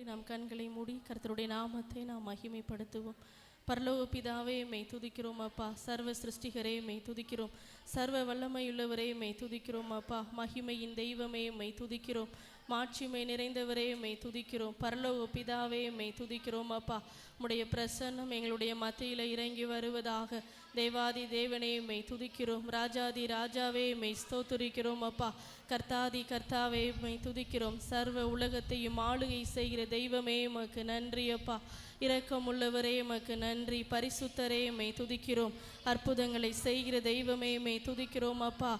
நாம் கண்களை மூடி கர்த்தருடைய நாமத்தை நாம் மகிமைப்படுத்துவோம். பரலோக பிதாவே மெய் துதிக்கிறோம் அப்பா. சர்வ சிருஷ்டிகரே மெய் துதிக்கிறோம். சர்வ வல்லமையுள்ளவரே மெய் துதிக்கிறோம் அப்பா. மகிமையின் தெய்வமே மெய் துதிக்கிறோம். மாட்சிமை நிறைந்தவரே மெய் துதிக்கிறோம். பரலோக பிதாவே மெய் துதிக்கிறோம் அப்பா. உம்முடைய பிரசன்னம் எங்களுடைய மத்தியில் இறங்கி வருவதாக. தேவாதி தேவனே மெய் துதிக்கிறோம். ராஜாதி ராஜாவே மெய் ஸ்தோத்திரிக்கிறோம் அப்பா. கர்த்தாதி கர்த்தாவே மெய் துதிக்கிறோம். சர்வ உலகத்தையும் ஆளுகை செய்கிற தெய்வமே உமக்கு நன்றி அப்பா. இரக்கம் உள்ளவரே உமக்கு நன்றி. பரிசுத்தரே மெய் துதிக்கிறோம். அற்புதங்களை செய்கிற தெய்வமே மெய் துதிக்கிறோம் அப்பா.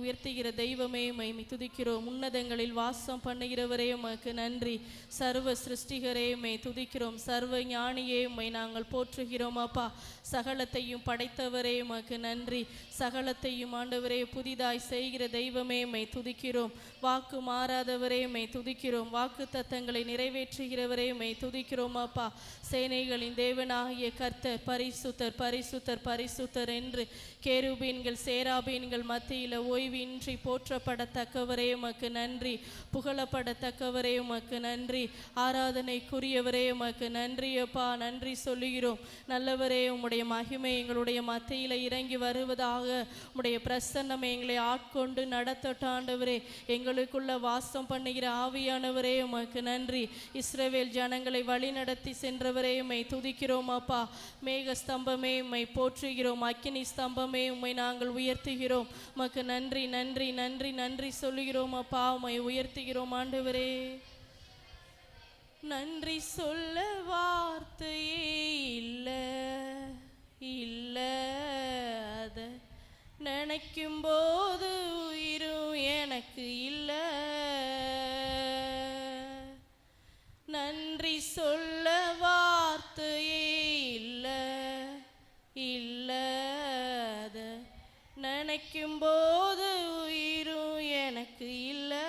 உயர்த்துகிற தெய்வமே மெய் துதிக்கிறோம். உன்னதங்களில் வாசம் பண்ணுகிறவரே உமக்கு நன்றி. சர்வ சிருஷ்டிகரே மெய் துதிக்கிறோம். சர்வ ஞானியே உம்மை நாங்கள் போற்றுகிறோம் அப்பா. சகலத்தையும் படைத்தவரே உமக்கு நன்றி. சகலத்தையும் ஆண்டவரே புதிதாய் செய்கிற தெய்வமே மெய் துதிக்கிறோம். வாக்கு மாறாதவரே மெய் துதிக்கிறோம். வாக்கு தத்தங்களை நிறைவேற்றுகிறவரே மெய் துதிக்கிறோம் அப்பா. சேனைகளின் தேவனாகிய கர்த்தர் பரிசுத்தர் பரிசுத்தர் பரிசுத்தர் என்று கேருபீன்கள் சேராபீன்கள் மத்தியில் ஓய்வின்றி போற்றப்படத்தக்கவரே உமக்கு நன்றி. புகழப்படத்தக்கவரே உமக்கு நன்றி. ஆராதனைக்குரியவரே உமக்கு நன்றி அப்பா. நன்றி சொல்லுகிறோம். நல்லவரே, உம்முடைய மகிமை எங்களுடைய மத்தியில் இறங்கி வருவதாக. உம்முடைய பிரசன்னம் எங்களை ஆட்கொண்டு நடத்தட்டாண்டவரே. எங்களுக்குள்ள வாசம் பண்ணுகிற ஆவியானவரே உமக்கு நன்றி. இஸ்ரவேல் ஜனங்களை வழி நடத்தி சென்றவரே உம்மை துதிக்கிறோம் அப்பா. மேக ஸ்தம்பமே உம்மை போற்றுகிறோம். அக்கினி ஸ்தம்பமே உம்மை நாங்கள் உயர்த்துகிறோம். உமக்கு நன்றி நன்றி நன்றி நன்றி சொல்லுகிறோம் அப்பா. உம்மை உயர்த்துகிறோம் ஆண்டவரே. நன்றி சொல்ல வார்த்தையே இல்லை இல்லை, அத நினைக்கும் போது உயிரும் எனக்கு இல்லை. நன்றி சொல்ல வார்த்தையே இல்லை இல்லை, அத நினைக்கும் போது உயிரும் எனக்கு இல்லை.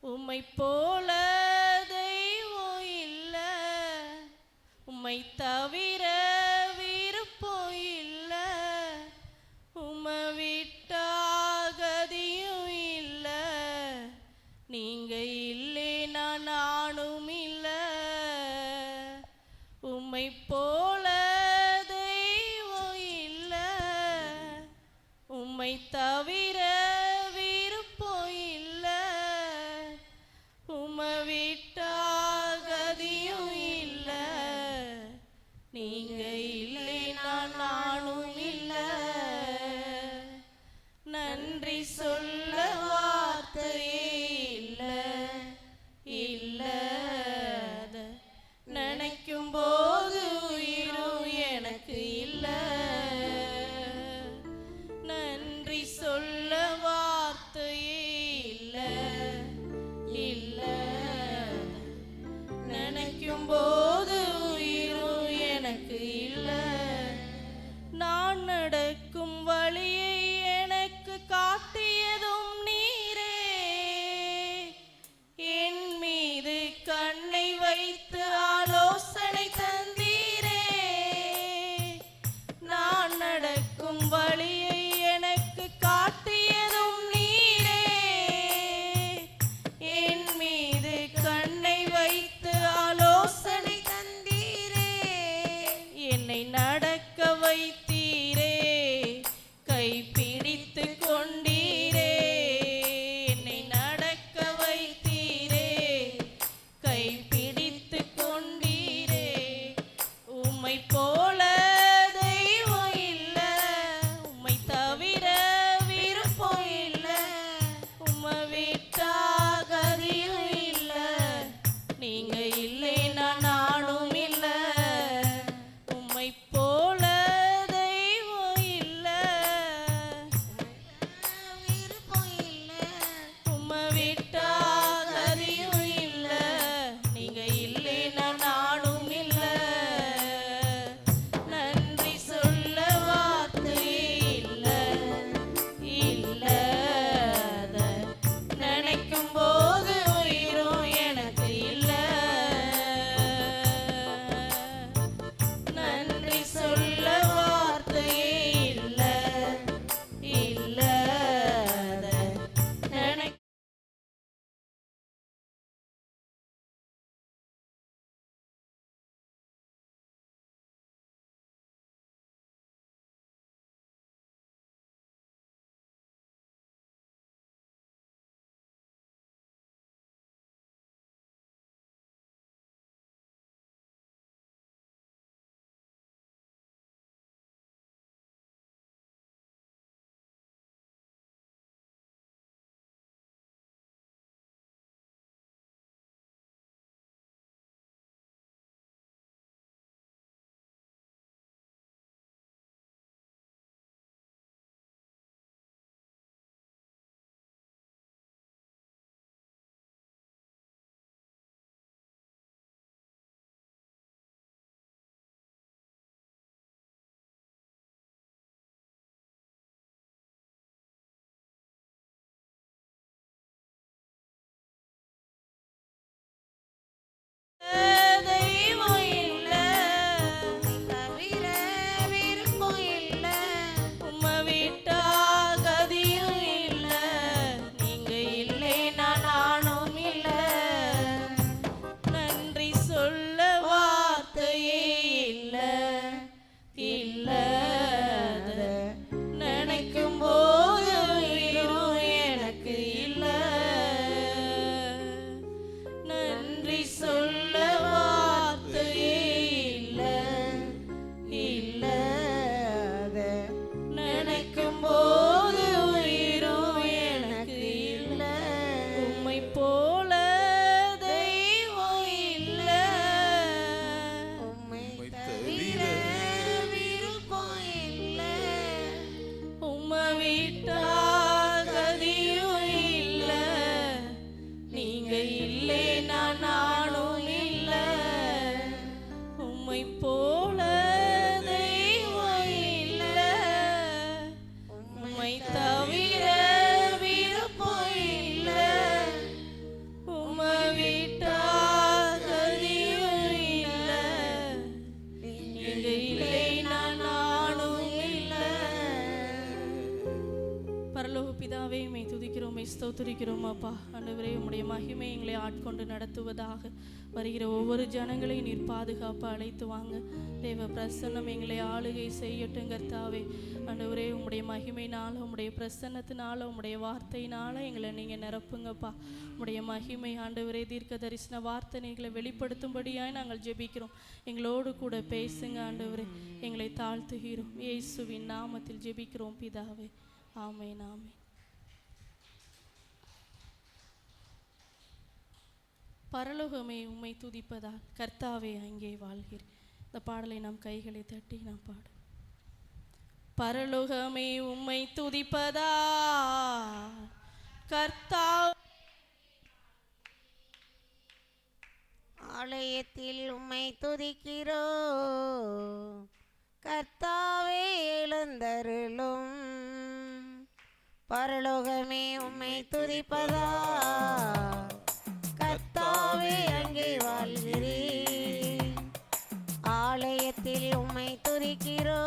உம்மை போல தெய்வம் இல்லை, உம்மை தவிர விருப்பம் இல்லை, உம்மை விட்டால் கதியும் இல்லை. நீங்க இல்லைனா நானும் இல்லை. உம்மை போல தெய்வம் இல்லை, உம்மை தவிர விருப்பம் இல்லை, உம்மை விட்டால் கதியும் இல்லை. நீங்க இல்லைனா நானும் இல்லை. நன்றி சொல்ல வார்த்தையே இல்லை இல்லை, நினைக்கும் போது உயிரும் எனக்கு இல்லை. நன்றி சொல்ல வார்த்தையே இல்லை இல்லை, நினைக்கும் போது உயிரும் எனக்கு இல்லை. நான் நடக்கும் வழியை எனக்கு காட்டியதும் நீரே. என் மீது கண்ணை வைத்து ஆலோசனை தந்தீரே. நான் நடக்கும் வழியை எனக்கு காட்டியதும் நீரே. என் மீது கண்ணை வைத்து ஆலோசனை தந்தீரே. என்னை நடக்க வைத்தீரே, கைப்பிடித்து கொண்டீரே. என்னை நடக்க வைத்தீரே, கைப்பிடித்து கொண்டீரே. ஸ்தோத்திரிக்கிறோம் அப்பா. ஆண்டவரே, உம்முடைய மகிமை எங்களை ஆட்கொண்டு நடத்துவதாக. வருகிற ஒவ்வொரு ஜனங்களையும் நீர் பாதுகாப்பாக அழைத்து வாங்க. தேவ பிரசன்னம் எங்களை ஆளுகை செய்யட்டும் கர்த்தாவே. ஆண்டவரே, உம்முடைய மகிமையினால, உம்முடைய பிரசன்னத்தினால, உம்முடைய வார்த்தையினால எங்களை நீங்கள் நிரப்புங்கப்பா. உம்முடைய மகிமை ஆண்டவரே, தீர்க்க தரிசன வார்த்தைகளை வெளிப்படுத்தும்படியாய் நாங்கள் ஜெபிக்கிறோம். எங்களோடு கூட பேசுங்க ஆண்டவரே. எங்களை தாழ்த்துகிறோம். இயேசுவின் நாமத்தில் ஜெபிக்கிறோம் பிதாவே. ஆமென், ஆமென். பரலோகமே உம்மை துதிப்பதால் கர்த்தாவே அங்கே வாழ்கிறேன். இந்த பாடலை நாம் கைகளை தட்டி நாம் பாடு. பரலோகமே உம்மை துதிப்பதால் கர்த்தா ஆலயத்தில் உம்மை துதிக்கிறோ கர்த்தாவே எழுந்தருளும். பரலோகமே உம்மை துதிப்பதா கர்த்தாவே அங்கே வாழ்கிறேன். ஆலயத்தில் உம்மை துதிக்கிறோ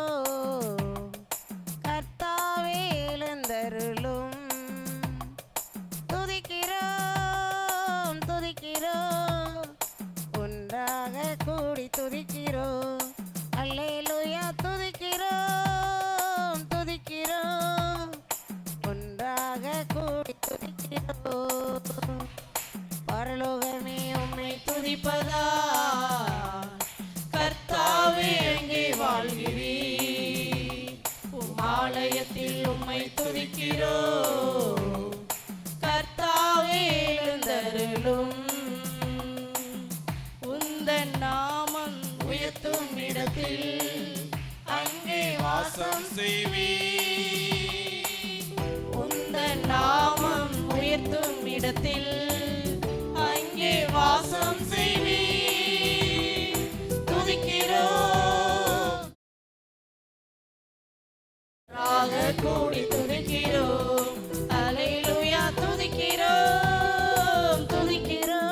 கர்த்தாவே எழுந்தருளும். துதிக்கிறோம் துதிக்கிறோம் ஒன்றாக கூடி துதிக்கிறோம். அல்லேலூயா துதிக்கிறோம் துதிக்கிறோம் ஒன்றாக கூடி துதிக்கிறோம். பரலோகமே உம்மை துதிப்பதா கர்த்தாவே அங்கே வாழ்கிறீர். ஆலயத்தில் உம்மை துதிக்கிறோம் கர்த்தாவே எழுந்தருளும். உந்தன் நாமம் உயர்த்தும் இடத்தில் அங்கே வாசம் செய்வீர். உந்தன் நாமம் உயர்த்தும் இடத்தில் அங்கே வாசம் செய்வீர். துதிக்கிறோம் ராக கூடி துதிக்கிறோம். அல்லேலூயா துதிக்கிறோம் துதிக்கிறோம்.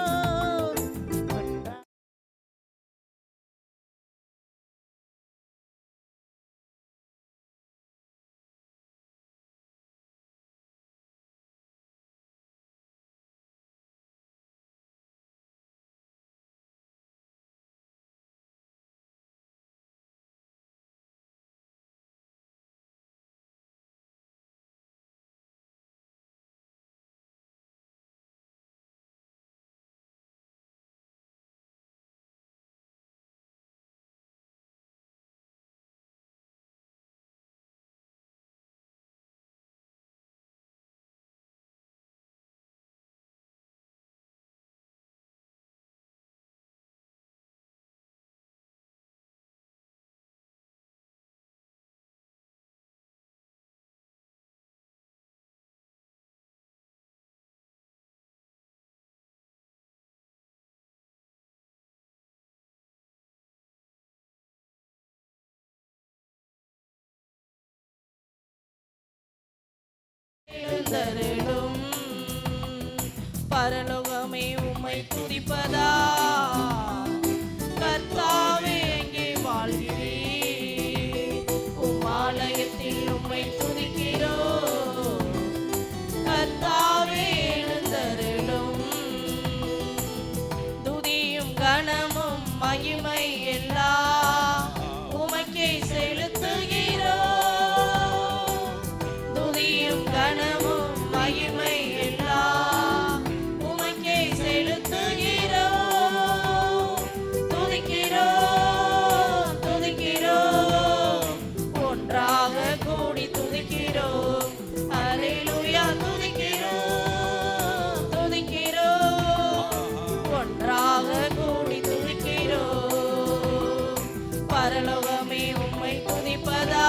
எழுந்தருளும். பரலோகமே உம்மை துதிப்பதா கர்த்தாவே அங்கே வாழ்கிறீர். உம் ஆலயத்தில் உம்மை துதிக்கிறோம் கர்த்தாவே எழுந்தருளும். துதியும் கனமும் மகிமை எல்லாம் உமக்கே செலுத்துகிறோம். துதியும் கனமும் மகிமை எல்லாம் உமக்கே செலுத்துகிறோம். துதிக்கிறோம் துதிக்கிறோம் ஒன்றாக கூடி துதிக்கிறோம். அல்லேலூயா துதிக்கிறோம் துதிக்கிறோம் ஒன்றாக கூடி துதிக்கிறோம். பரலோகமே உம்மை துதிப்பதா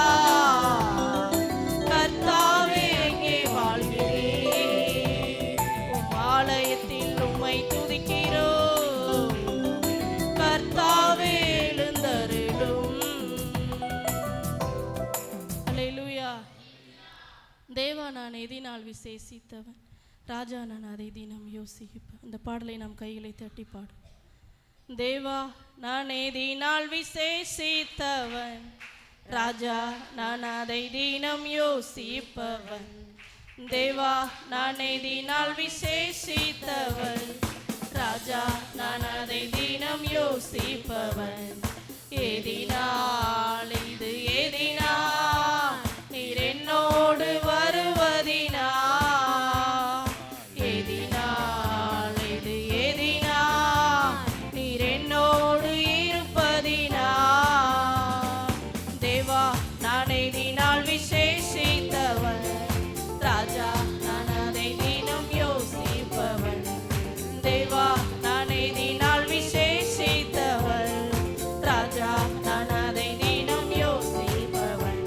கர்த்தாவே அங்கே வாழ்கிறீர். உம் ஆலயத்தில் உம்மை துதிக்கிறோம் கர்த்தாவே எழுந்தருளும். அல்லேலூயா. தேவா நான் எதினால் விசேஷித்தவன், ராஜா நான் அதை தினம் யோசிப்பேன். இந்த பாடலை நாம் கைகளை தட்டி பாடு. தேவா நான் எதினால் விசேஷித்தவன், ராஜா நான் அதை தினம் யோசிப்பவன். தேவா நான் எதினால் விசேஷித்தவன், ராஜா நான் அதை தினம் யோசிப்பவன். எதினால் இது எதினால் நீர் என்னோடு வருவதினா, எதினால் இது எதினால் நீர் என்னோடு இருப்பதினா. தேவா நான் எதினால் விசேஷித்தவன், ராஜா நான் அதை தினம் யோசிப்பவன். தேவா நான் எதினால் விசேஷித்தவன், ராஜா நான் அதை தினம் யோசிப்பவன்.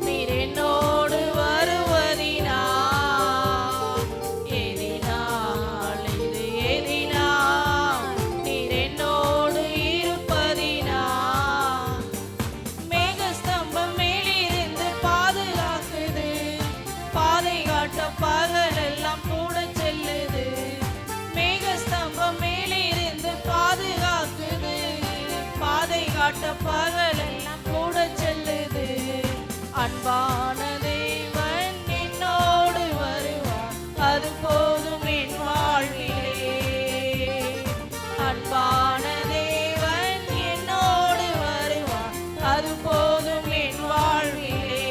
நீர் என்னோடு வருவதினா, எதினால் இது எதினால் நீர் என்னோடு இருப்பதினா. மேகஸ்தம்பம் மேலிருந்து பாதுகாக்குது, பாதை காட்ட பகலெல்லாம் கூட செல்லுது. மேகஸ்தம்பம் மேலிருந்து பாதுகாக்குது, பாதை காட்ட பகலெல்லாம் கூட செல்லுது. அன்பான தேவன் என்னோடு வருவார், அது போதும் என் வாழ்விலே. அன்பான தேவன் என்னோடு வருவார், அது போதும் என் வாழ்விலே.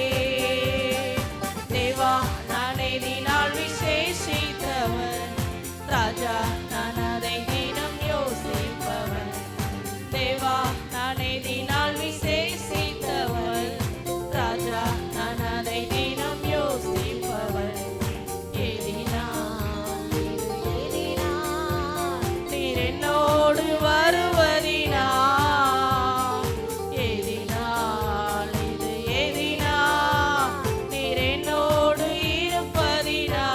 தேவா நான் எதினால் விசேஷித்தவன், ராஜா நான் அதை தினம் யோசிப்பவன். தேவா நான் எதினால் விசேஷித்தவன், ராஜா நான் அதை தினம் யோசிப்பவன். எதினால் நீர் என்னோடு வருவதினா, எதினால் இது எதினால் நீர் என்னோடு இருப்பதினா.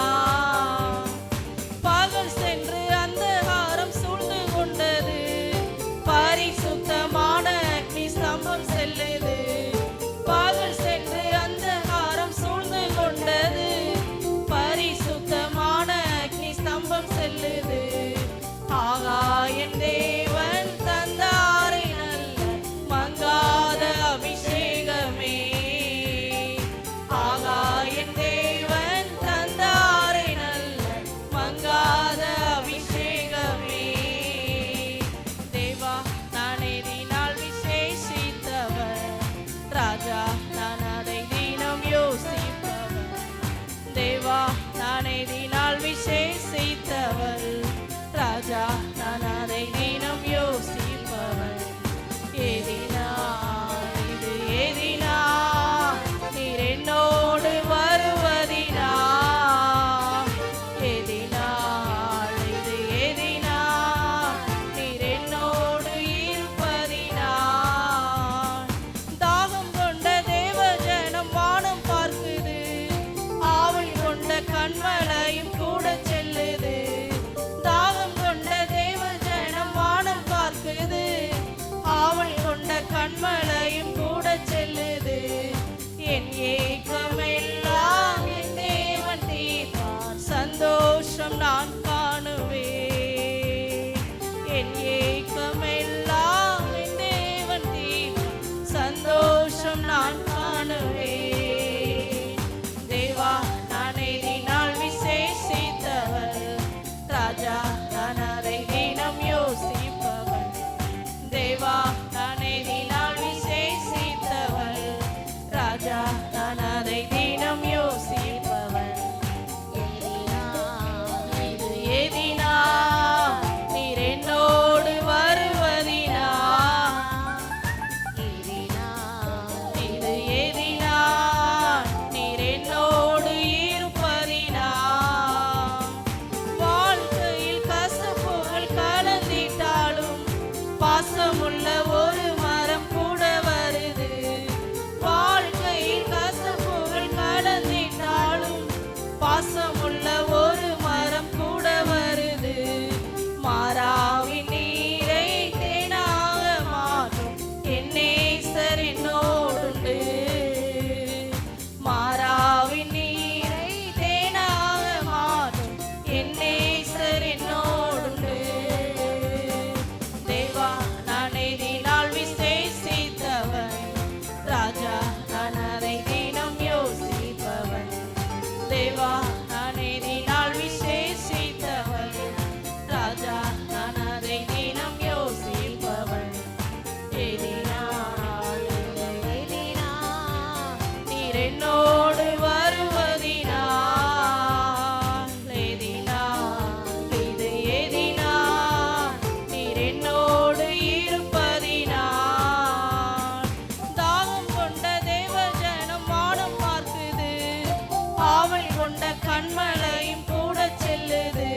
கண்மலையும் கூட செல்லுது.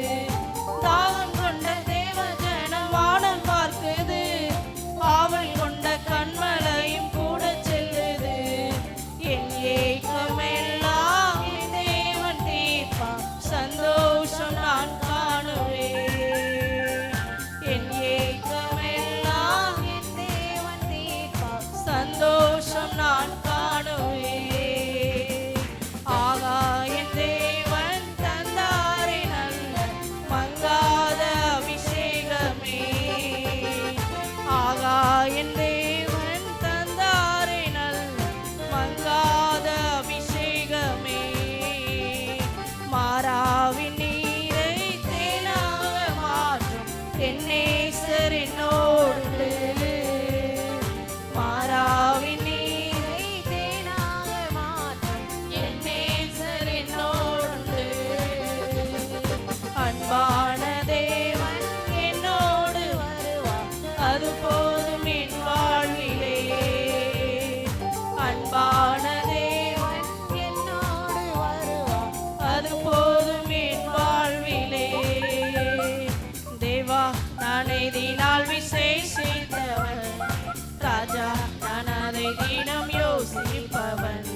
தாகம் கொண்ட தேவ ஜனம் வானம் பார்க்குது. ஆவல் கொண்ட கண்மலையும் கூட செல்லுது. என் ஏக்கமெல்லாம் என் தேவன் தீர்ப்பார். சந்தோஷம் நான் காணுவேன். என் ஏக்கமெல்லாம் என் தேவன் தீர்ப்பார். சந்தோஷம் நான் காணுவேன். ஆகா என் தேவன் தந்தாரே நல்ல மங்காத அபிஷேகமே. ஆகா என் தேவன் தந்தாரே நல்ல மங்காத அபிஷேகமே. மாறாவின் நீரை தேனாக மாற்றும் என் நேசர் என்னோடு. மாறாவின் நீரை தேனாக மாற்றும் என் நேசர் என்னோடு. அன்பான தேவன் என்னோடு வருவார். அது போதும் என் வாழ்விலே. அன்பான தேவன் என்னோடு வருவார். அது போதும் என் வாழ்விலே. தேவா நான் எதினால் விசேஷித்தவன். ராஜா நான் அதை தினம் யோசிப்பவன்.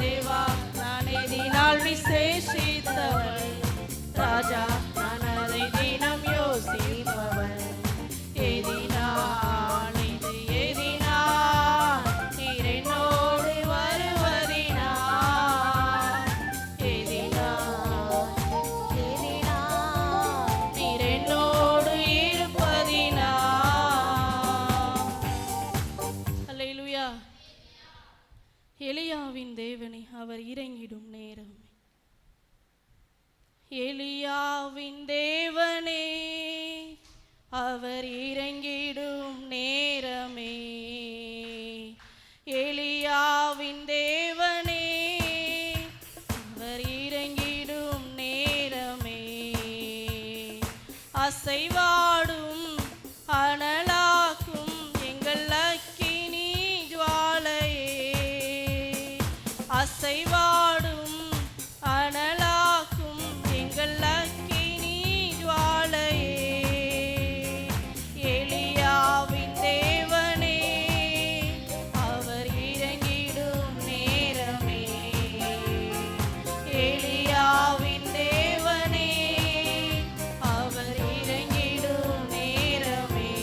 தேவா நான் எதினால் விசேஷித்தவன். ராஜா நான் அதை தினம் யோசிப்பவன். எதினால் இது எதினால் நீர் என்னோடு வருவதினால். எதினால் நீர் என்னோடு இருப்பதினால். அல்லேலூயா. எலியாவின் தேவனே அவர் இறங்கிடும் நேரமே. எலியாவின் தேவனே அவர் இறங்கிடும் நேரமே. எலியாவின் தேவனே அவர் இறங்கிடும் நேரமே. அசைவாடும் அனலாக்கும் எங்கள் அக்கினி ஜுவாலையே. அசைவாடும் அனலாக்கும் எங்கள் அக்கினி ஜுவாலையே. எலியாவின் தேவனே அவர் இறங்கிடும் நேரமே. எலியாவின் தேவனே அவர் இறங்கிடும் நேரமே.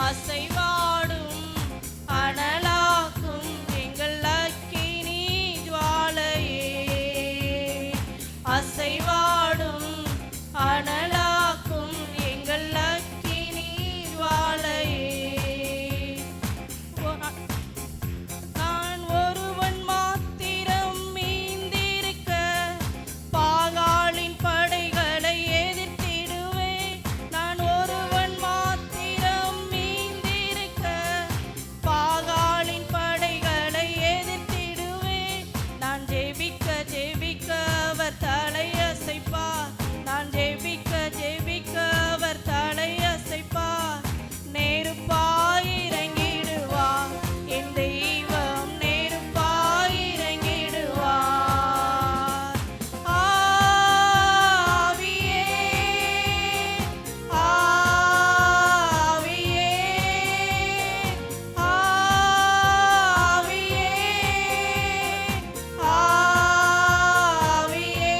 அசைவாடும் அனலாக்கும் எங்கள் அக்கினி ஜுவாலையே. அசைவாடும் அனலாக்கும் எங்கள் அக்கினி ஜுவாலையே. நான் ஒருவன் மாத்திரம் மீந்திருக்க பாகாலின் படைகளை எதிர்த்திடுவேன். நான் ஒருவன் மாத்திரம் மீந்திருக்க பாகாலின் படைகளை எதிர்த்திடுவேன். நான் ஜெபிக்க ஜெபிக்க அவர் தலையசைப்பார். நான் ஜெபிக்க ஜெபிக்க அவர் தலையசைப்பார். நெருப்பாய் இறங்கிடுவார் என் தெய்வம். நெருப்பாய் இறங்கிடுவார். ஆவியே ஆவியே ஆவியே ஆவியே.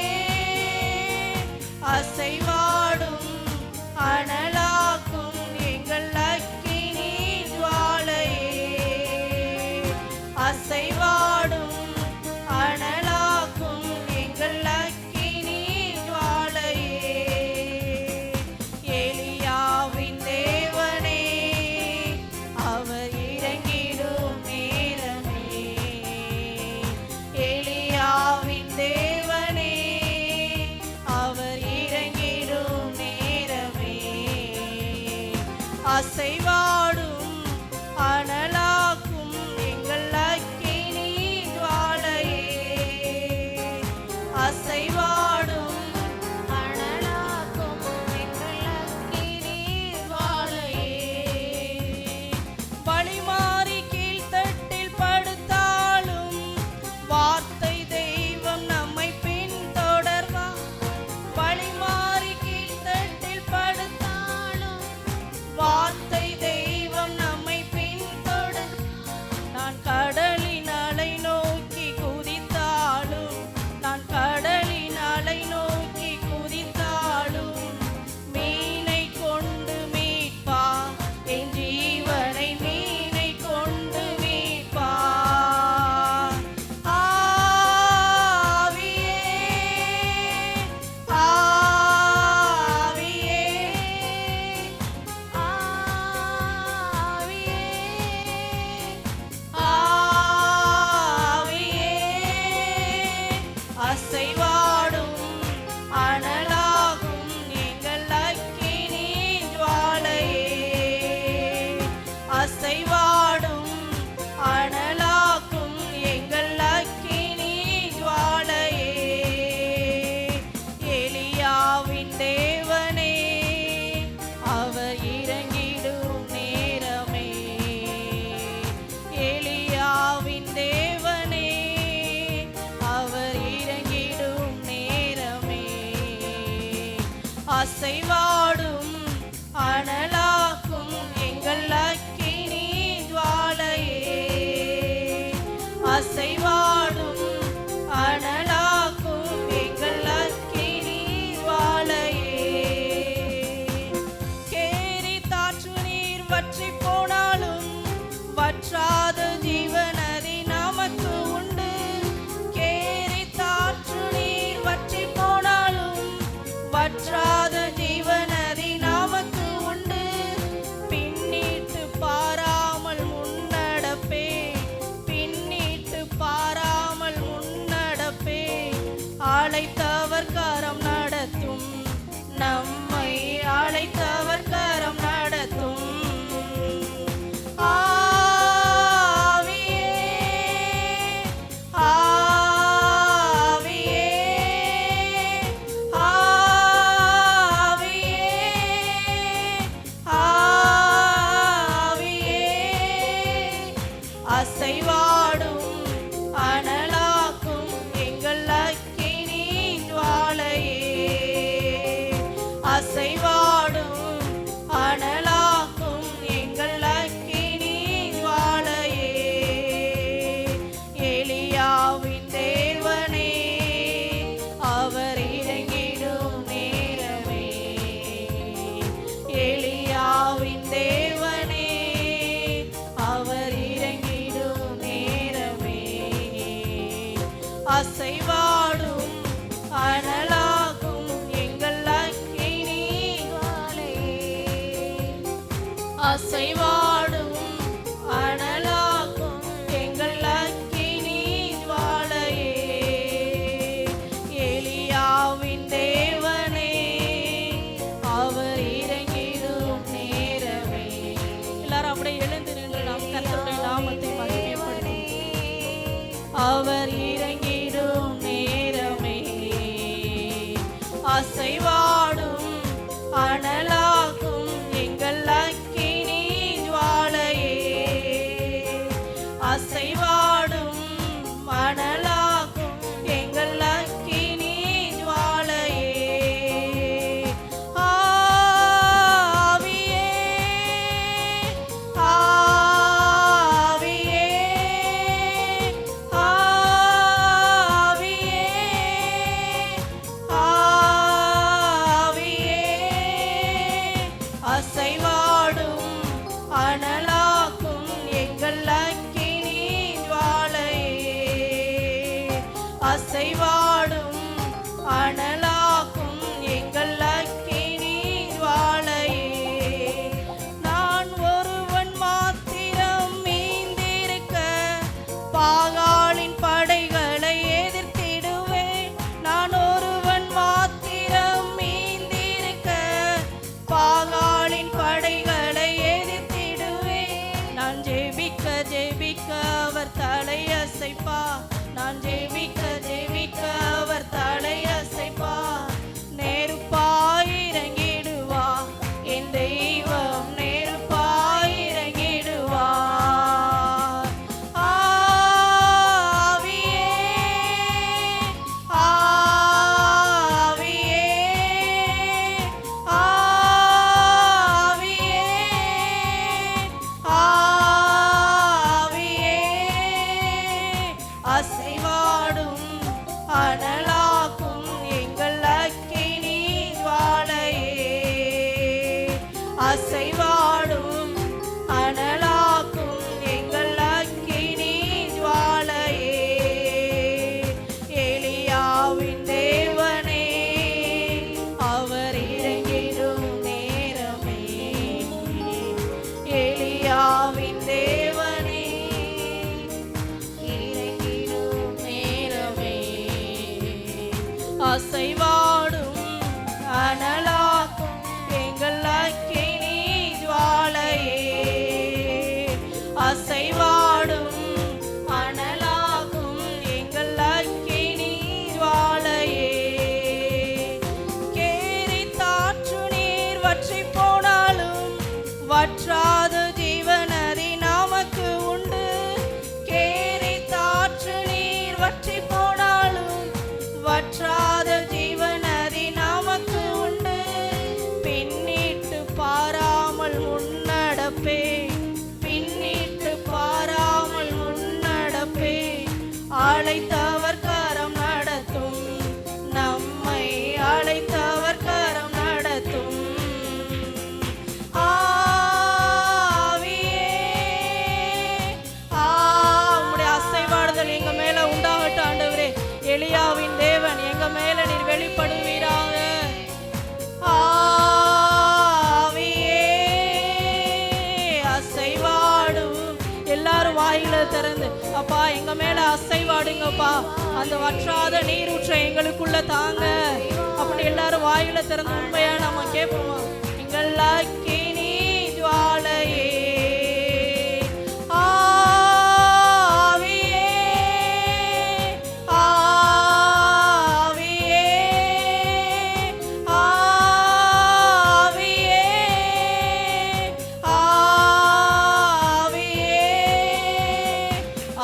அசைவாடும் அனலாக்கும் எங்கள் அக்கினி ஜுவாலையே. அசைவாடும் அனலாக்கும் எங்கள் அக்கினி ஜுவாலையே. எலியாவின் தேவனே அவர் இறங்கிடும் நேரமே. எலியாவின் தேவனே அவர் இறங்கிடும் நேரமே. அசைவாடும் அனலாக்கும் எங்கள் அக்கினி ஜுவாலையே. அசைவாடும் அனலாக்கும் எங்கள் அக்கினி ஜுவாலையே. வழிமாறி கீழ்த்தட்டில் படுத்தாலும் வார்த்தை தெய்வம் நம்மை அசைவாடும் அனலாகும் எங்கள் அக்கினி ஜுவாலையே, அசைவாடும் அனலாக்கும் எங்கள் அக்கினி ஜுவாலையே. எலியாவின் தேவனே அவர் இறங்கிடும் நேரமே, எலியாவின் தேவனே அவர் இறங்கிடும் நேரமே. அசைவாடும் அனலாக்கும் எங்கள் அக்கினி ஜுவாலையே, அசைவாடும் அனலாக்கும் எங்கள் அக்கினி ஜுவாலையே. கேரித்தாற்று நீர் வற்றி போனாலும் வற்றாத ஜீவநதி நமக்கு உண்டு. கேரித்தாற்று நீர் வற்றி போனாலும் வற்றாத ஜீவநதி நமக்கு உண்டு. பின்னிட்டு பாராமல் முன்னடப்பே, பின்னிட்டு பாராமல் முன்னடப்பே. அழைத்தவர் கரம் நடத்தும், நம்மை அழைத்தவர் கரம் நடத்தும். ஆவியே, ஆவியே, ஆவியே, ஆவியே. அசைவாடும் அனலாக்கும் எங்கள் அக்கினி ஜுவாலையே, அசைவாடும் அனலாக்கும் எங்கள் அக்கினி ஜுவாலையே. எலியாவின் தேவனே அவர் இறங்கிடும் நேரமே, எலியாவின் தேவனே அவர் இறங்கிடும் நேரமே. அசைவாடும் அனலாகும் எங்கள் அக்கினி ஜுவாலையே, அசைவாடும் அனலாகும் எங்கள் அக்கினி ஜுவாலையே. எலியாவின் தேவனே அவர் இறங்கிடும் நேரமே. எல்லாரும் அப்படியே எழுந்து நின்று நாம் கர்த்தருடைய நாமத்தை மகிமைப்படுத்தி, அவர் இறங்கிடும் நேரமே. அசைவாடும் அனலாகும் எங்கள் அக்கினி ஜுவாலையே, அசைவாடும் அனலாகும் எங்கள் அக்கினி ஜுவாலையே. ஆவியே, ஆவியே, ஆவியே, ஆவியே. அசைவாடும் அனலாக்கும் எங்கள் அக்கினி ஜுவாலையே, அசைவாடும் அனலாக்கும் எங்கள் அக்கினி ஜுவாலையே. நான் ஒருவன் மாத்திரம் மீந்திருக்க பாகாலின் படைகளை எதிர்த்திடுவேன். நான் ஒருவன் மாத்திரம் மீந்திருக்க பாகாலின் படைகளை எதிர்த்திடுவேன். நான் ஜெபிக்க ஜெபிக்க அவர் தலையசைப்பா, நான் ஜெபிக்க ஜெபிக்க அசைவாடும் அனலாக்கும் எங்கள் அக்கினி ஜுவாலையே, அசைவாடும் அனலாக்கும் எங்கள் அக்கினி ஜுவாலையே. கேரி தாற்று நீர் வற்றி போனாலும் வற்றாத ஜீவநதி நமக்கு உண்டு. கேரி தாற்று நீர் வற்றி போனாலும் வற்றாத ஜீவநதி நமக்கு உண்டு. பின்னிட்டு பாராமல் முன்னடப்பே, பின்னிட்டு பாராமல் முன்னடப்பே. அழைத்தவர் கரம் நடத்தும், நம்மை அழைத்தவர் கரம் நடத்தும். எங்க மேல உண்டாகட்டும் ஆண்டவரே. எலியாவின் தேவன் எங்க மேல நீர் வெளிப்படுவீராக. ஆவியே அசைவாடும். எல்லாரும் வாயில திறந்து அப்பா எங்க மேல அசைவாடுங்கப்பா. அந்த வற்றாத நீரூற்ற எங்களுக்குள்ள தாங்க அப்படி எல்லாரும் வாயில திறந்து உண்மையா நம்ம கேட்போமா? எங்கள் அக்கினி ஜுவாலையே,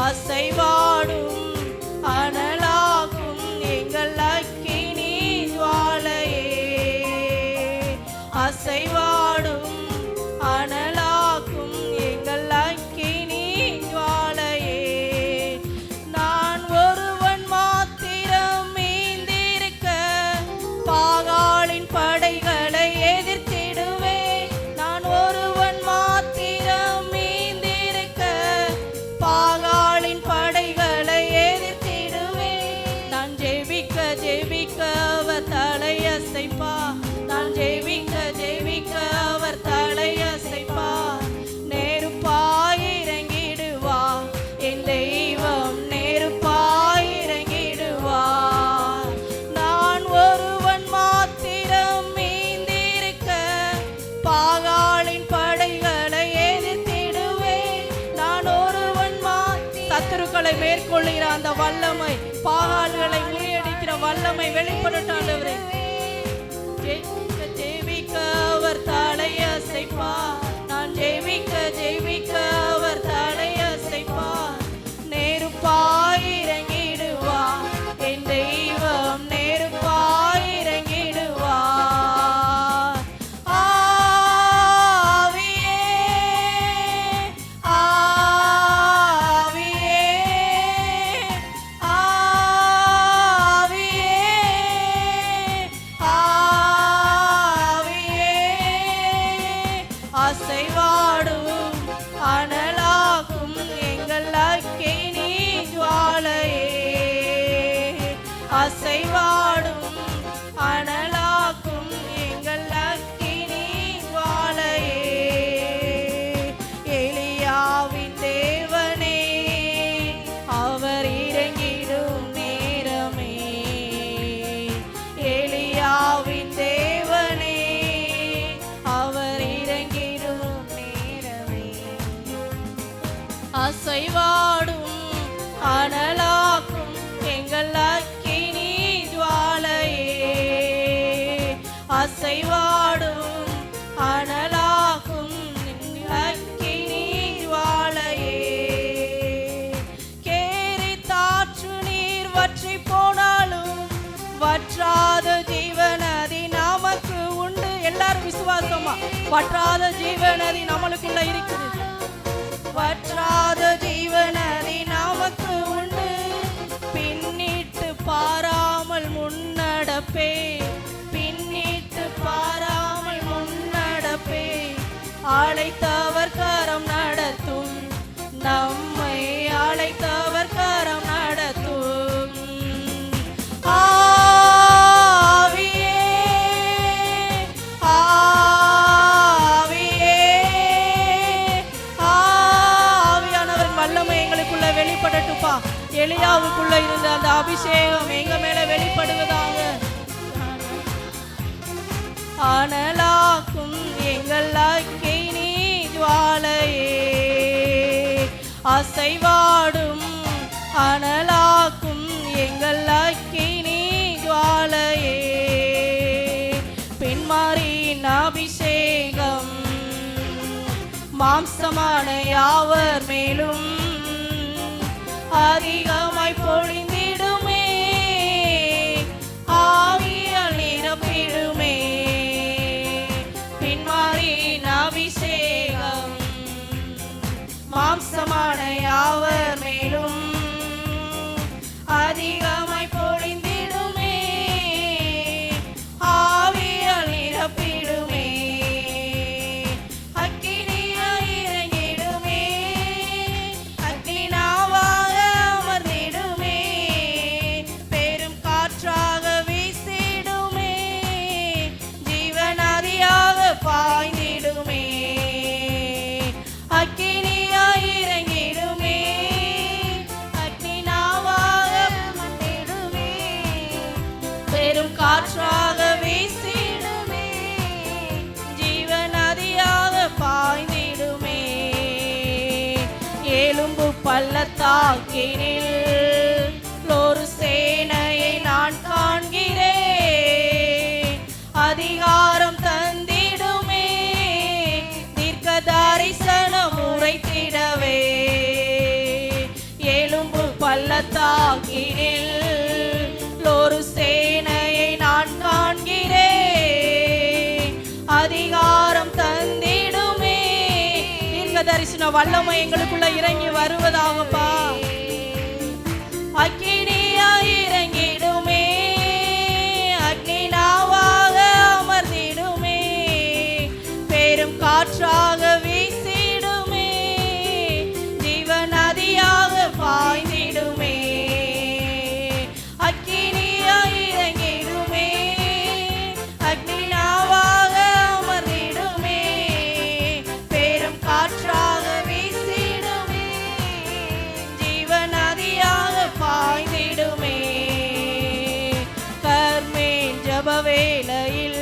அசைவாடும் அனலாக்கும் எங்கள் அக்கினி ஜுவாலையே, அசைவாடும் அனலாக்கும் எங்கள் அக்கினி ஜுவாலையே. நான் ஒருவன் மாத்திரம் மீந்திருக்க பாகாலின் படைகளை எதிர்த்திடுவேன். நான் ஒருவன் மாத்திரம் மீந்திருக்க பாகாலின் படைகளை எதிர்த்திடுவேன். நான் ஜெபிக்க ஜெபிக்க அவர் தலையசைப்பா, நான் ஜெபிக்க ஜெபிக்க அவர் தலையசைப்பா. நெருப்பாய் இறங்கிடுவா என் தெய்வம், நெருப்பாய் இறங்கிடுவா. நான் ஒருவன் மாத்திரம் மீந்திருக்க பாகாலின் படைகளை எதிர்த்திடுவேன். நான் ஒருவன் சத்துருக்களை மேற்கொள்ளுகிற அந்த வல்லமை, பாகால்களை முறியடிக்கிற வல்லமை வெளிப்படட்டும் ஆண்டவரே. ஜெபிக்க ஜெபிக்க அவர் தலையசைப்பா, நான் ஜெபிக்க ஜெபிக்க அவர் தலையசைப்பா. நெருப்பாய் இறங்கிடுவா என் தெய்வம், நெருப்பாய் இறங்கிடுவா. அசைவாடும் அனலாக்கும் எங்கள் அக்கினி ஜுவாலையே, அசைவாடும் அனலாக்கும் எங்கள் அக்கினி ஜுவாலையே. எலியாவின் தேவனே அவர் இறங்கிடும் நேரமே, எலியாவின் தேவனே அவர் இறங்கிடும் நேரமே. அசைவாடும் அனலாக்கும் எங்கள் அக்கினி ஜுவாலையே, அசைவாடும் அனலாக்கும் அக்கினி ஜுவாலையே. கேரி தாற்று நீர் வற்றி போனாலும் வற்றாத ஜீவநதி நமக்கு உண்டு. எல்லாரும் விசுவாசமா, வற்றாத ஜீவநதி நம்மளுக்குள்ள இருக்குது. வற்றாத ஜீவநதி நமக்கு உண்டு. பின்னிட்டு பாராமல் முன்னடப்பே, பின்னிட்டு பாராமல் முன்னடப்பே. அழைத்தவர் கரம் நடத்தும், நம்மை அழைத்தவர் கரம் நடத்தும். வெளிப்படட்டுப்பா. எலியாவுக்குள்ள இருந்த அந்த அபிஷேகம் எங்க மேல வெளிப்படுவதாக. அனலாக்கும் எங்கள் அக்கினி ஜுவாலையே, அசைவாடும் அனலாக்கும் எங்கள் அக்கினி ஜுவாலையே, பெண்மாரின் அபிஷேகம் மாம்சமான யாவர் மேலும் அதிகமாய் பொழிந்திடுமே, ஆவியால் நிரப்பிடுமே, பின்மாரின் அபிஷேகம் மாம்சமான யாவர் மேலும் அதிகமாய் பொழிந்திடுமே, ஆவியால் நிரப்பிடுமே, அக்கினியாய் இறங்கிடுமே, அக்கினாவாக அமர்ந்திடுமே, பெரும் காற்றாக வீசிடுமே, ஜீவநதியாக பாய்ந்திடுமே, அக்கினியாய் இறங்கிடுமே, அக்கினாவாக அமர்ந்திடுமே, பெரும் காற்றாக வீசிடுமே, ஜீவநதியாக பாய்ந்திடுமே, எலும்பு பள்ளத்தாக்கினில் ஒரு சேனையை நான் காண்கிறேன், அதிகாரம் தந்திடுமே, தீர்க்க தரிசனம் உரைத்திடவே, எலும்பு பள்ளத்தாக்கினில் ஒரு சேனையை நான் காண்கிறேன், அதிகாரம் தந்திடுமே, தீர்க்க தரிசன வல்லமை எங்களுக்குள்ள இறங்கி வருவதாகப்பா, அக்கினியாய் இறங்கிடுமே, அக்கினாவாக அமர்ந்திடுமே, பெரும் காற்றாக வீசிடுமே, ஜீவநதியாக பாய்ந்திடுமே, அக்கினியாய் இறங்கிடுமே, அக்கினாவாக அமர்ந்திடுமே, பெரும் காற்றாக வீசிடுமே, ஜீவநதியாக பாய்ந்திடுமே, கர்மேல் ஜப வேளையில்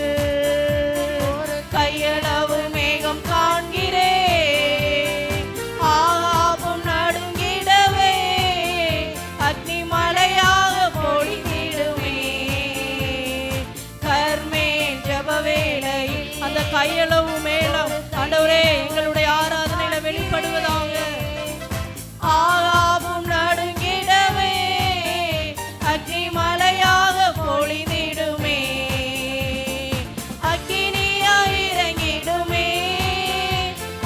ஒரு கையளவு மேகம் காண்கிறேன், ஆகாபம் நடுங்கிடவே, அக்னி மழையாக பொழிந்திடுமே, கர்மேல் ஜப வேளையில் அந்த கையளவு மேகம் ஆண்டவரே எங்களுடைய ஆராதனையில வெளிப்படுவதாக, ஆகாபம் நடுங்கிடவே, அக்னி மழையாக பொழிந்திடுமே, அக்கினியாய் இறங்கிடுமே,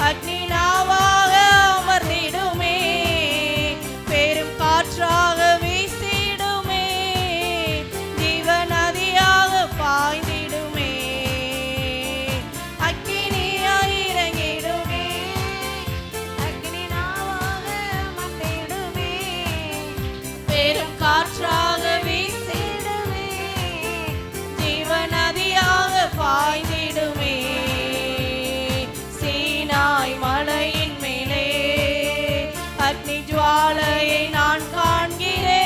அக்னினாவாக அமர்ந்திடுமே, பெரும் காற்றாக வீசிடுமே, ஜீவநதியாக பாய்ந்திடுமே, அக்கினியாய் இறங்கிடுமே, அக்னினாவாக அமர்ந்திடுமே, பெரும் காற்றாக வீசிடுமே, ஜீவநதியாக பாய்ந்திடுமே, சீனாய் மலையின் மேலே அக்னி ஜுவாலையை நான் காண்கிறேன்,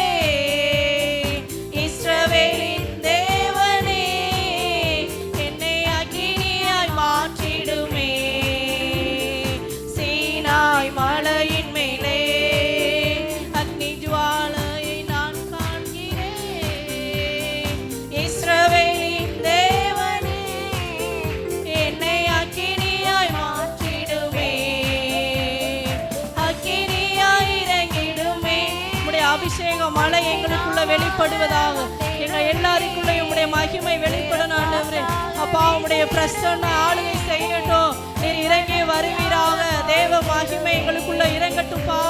இஸ்ரவேலின் தேவனே என்னை அக்கினியாய் மாற்றிடுமே, சீனாய் மலையின் மேலே அக்னி ஜுவாலையை நான் காண்கிறேன், இஸ்ரவேலின் தேவனே என்னை அக்கினியாய் மாற்றிடுமே, அக்கினியாய் இறங்கிடுமே, உம்முடைய அபிஷேக மழை எங்களுக்குள்ள வெளிப்படுவதாக, எங்க எல்லாருக்குள்ளேயும் உம்முடைய மகிமை வெளிப்படணும் ஆண்டவரே, அப்பா உம்முடைய பிரசன்ன ஆளுகை செய்யட்டும், நீர் இறங்கி வருவீராக, தேவ மகிமை எங்களுக்குள்ள இறங்கட்டும்பா,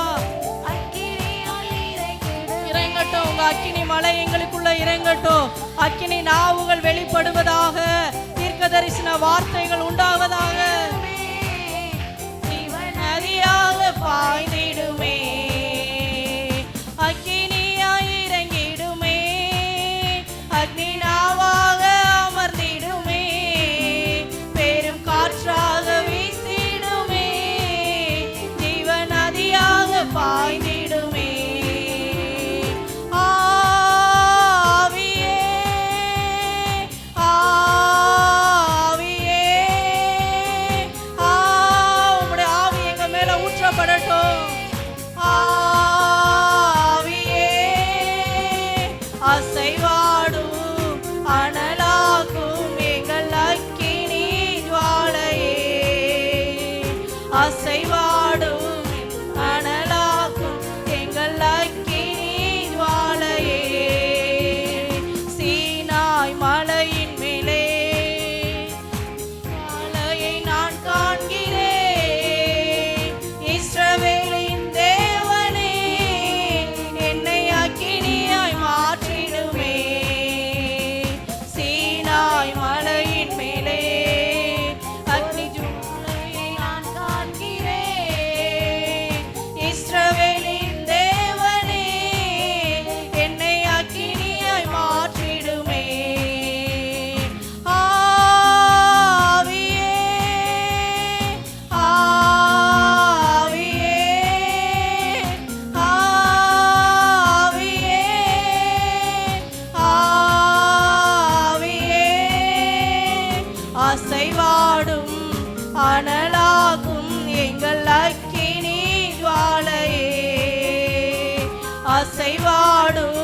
இறங்கட்டும், உங்க அக்கினி மழை எங்களுக்குள்ள இறங்கட்டும், அக்கினி நாவுகள் வெளிப்படுவதாக, தீர்க்க தரிசன வார்த்தைகள் உண்டாவதாக, ஜீவநதியாக பாய்ந்திடுமே, அக்கினியாய் இறங்கிடுமே, அக்னினாவாக அமர்ந்திடுமே, பெரும் காற்றாக வீசிடுமே, ஜீவநதியாக பாய்ந்திடுமே, ஆவியே, ஆவியே, அசைவாடும் அனலாகும் எங்கள் அக்கினி ஜுவாலையே, அசைவாடும்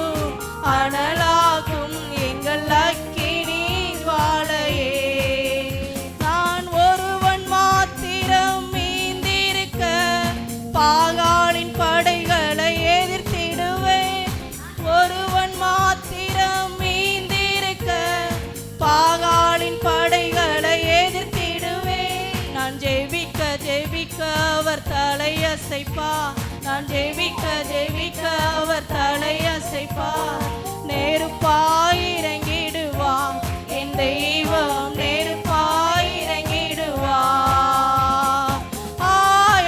அனலாகும் எங்கள் அக்கினி ஜுவாலையே. நான் ஒருவன் மாத்திரம் மீந்திருக்க பாகாலின் படைகளை எதிர்த்திடுவேன், ஒருவன் மாத்திரம் மீந்திருக்க பாகாலின் படைகளை எதிர்த்திடுவேன். நான் ஜெபிக்க ஜெபிக்க அவர் தலையசைப்பா, நான் ஜெபிக்க ஜெபிக்க அவர் தலையசைப்பா. நெருப்பாய் இறங்கிடுவான் என் தெய்வம், நெருப்பாய் இறங்கிடுவான்.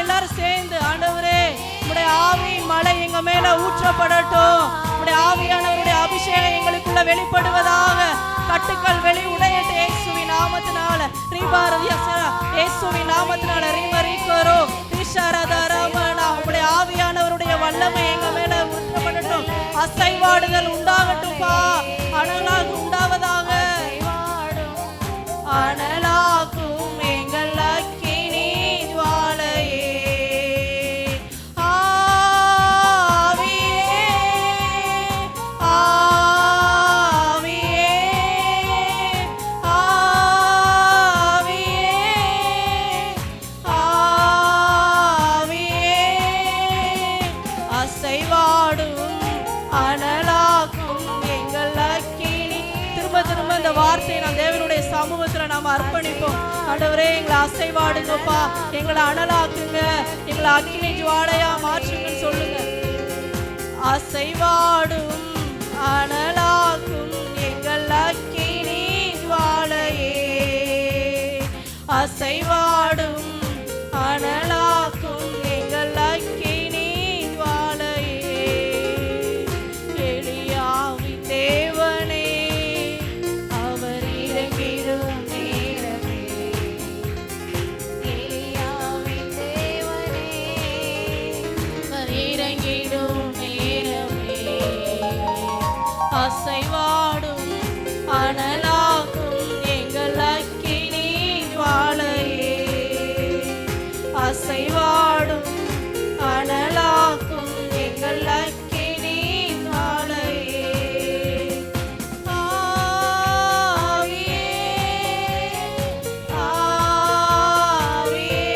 எல்லாரும் சேர்ந்து ஆண்டவரே உம்முடைய ஆவியின் மழை எங்க மேல ஊற்றப்படட்டும், உம்முடைய ஆவியானவருடைய அபிஷேகம் எங்களுக்குள்ள வெளிப்படுவதாக. கட்டுக்கள் வெளி உடையட்டு இயேசுவின் நாமத்தினால, இயேசுவின் நாமத்தினால ரிமரிக்கரோ ரிஷரதரமனா. உம்முடைய ஆவியானவருடைய வல்லமை எங்க மேல ஊற்றப்படட்டும், அசைவாடுதல் உண்டாகட்டும்பா, அனலாக உண்டாவதாக. அனலாகும் எங்கள் அக்கினி ஜுவாலையே, வார்த்தையை நாம் தேவனுடைய சமூகத்துல நாம் அர்ப்பணிப்போம். ஆண்டவரே எங்களை அசைவாடுங்கப்பா, எங்களை அனலாக்குங்க, எங்களை அக்கினி ஜுவாலையா மாற்றுங்கன்னு சொல்லுங்க. அசைவாடும் அனலாக்கும் எங்கள் அக்கினி ஜுவாலையே, அசைவாடும் அனலாக்கும் எங்கள் அக்கினி ஜுவாலையே. எலியாவின் தேவனே அவர் இறங்கிடும் நேரமே, எலியாவின் தேவனே அவர் இறங்கிடும் நேரமே. அசைவாடும் அனலாக்கும் எங்கள் அக்கினி ஜுவாலையே, அசைவாடும் அனலாக்கும் எங்கள் அக்கினி ஜுவாலையே. ஆவியே ஆவியே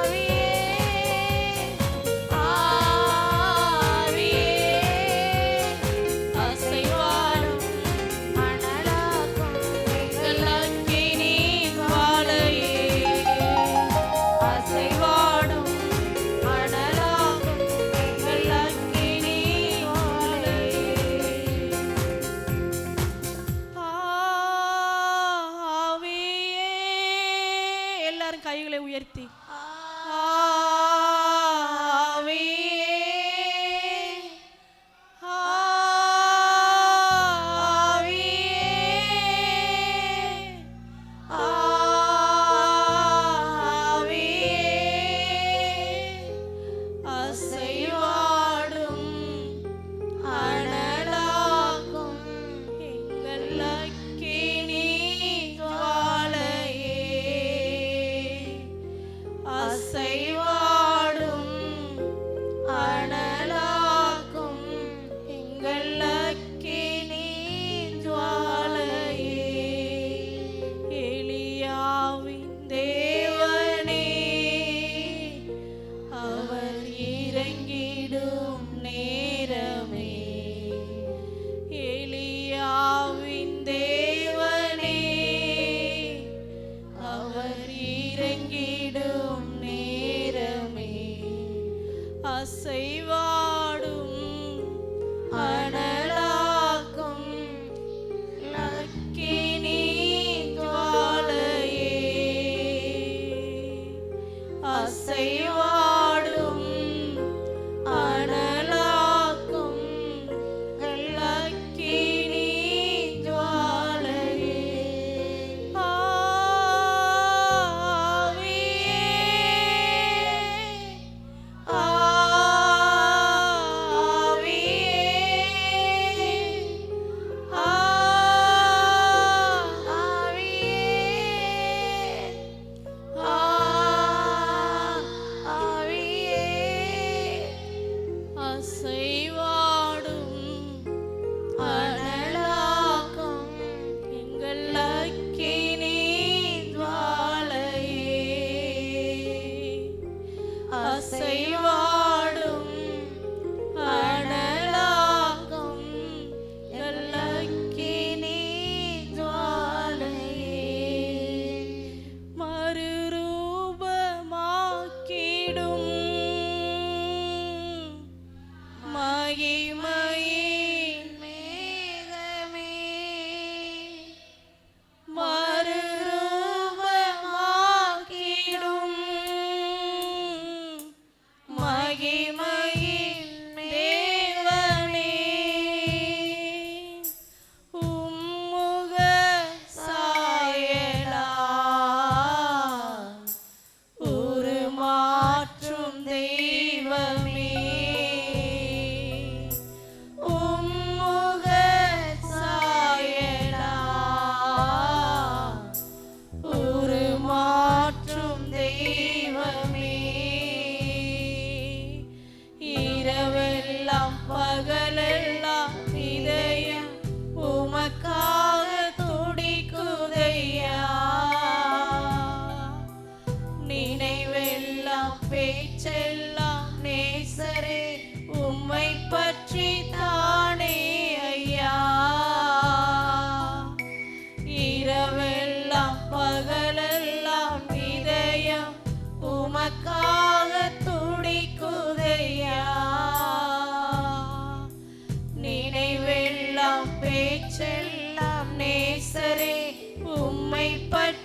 ஆவியே ஆவியே, அசைவாடும் அனலாக்கும் எங்கள் அக்கினி ஜுவாலையே, அசைவாடும் அனலாக்கும் எங்கள் அக்கினி ஜுவாலையே. ஆவியே, எல்லாரும் கைகளை உயர்த்தி ஆவியே ஆவியே, அசைவாடும் அனலாக்கும் எங்கள் அக்கினி ஜுவாலையே, பகலெல்லாம் இதயம் உமக்காக துடிக்குதையா. நினைவெல்லாம் பேச்செல்லாம் நேசரே உம்மை பற்றி தானே ஐயா. இரவெல்லாம் பகலெல்லாம் இதயம் உமக்காக துடிக்குதையா. நினைவெல்லாம் பேச்செல்லாம் நேசரே உம்மை பற்றி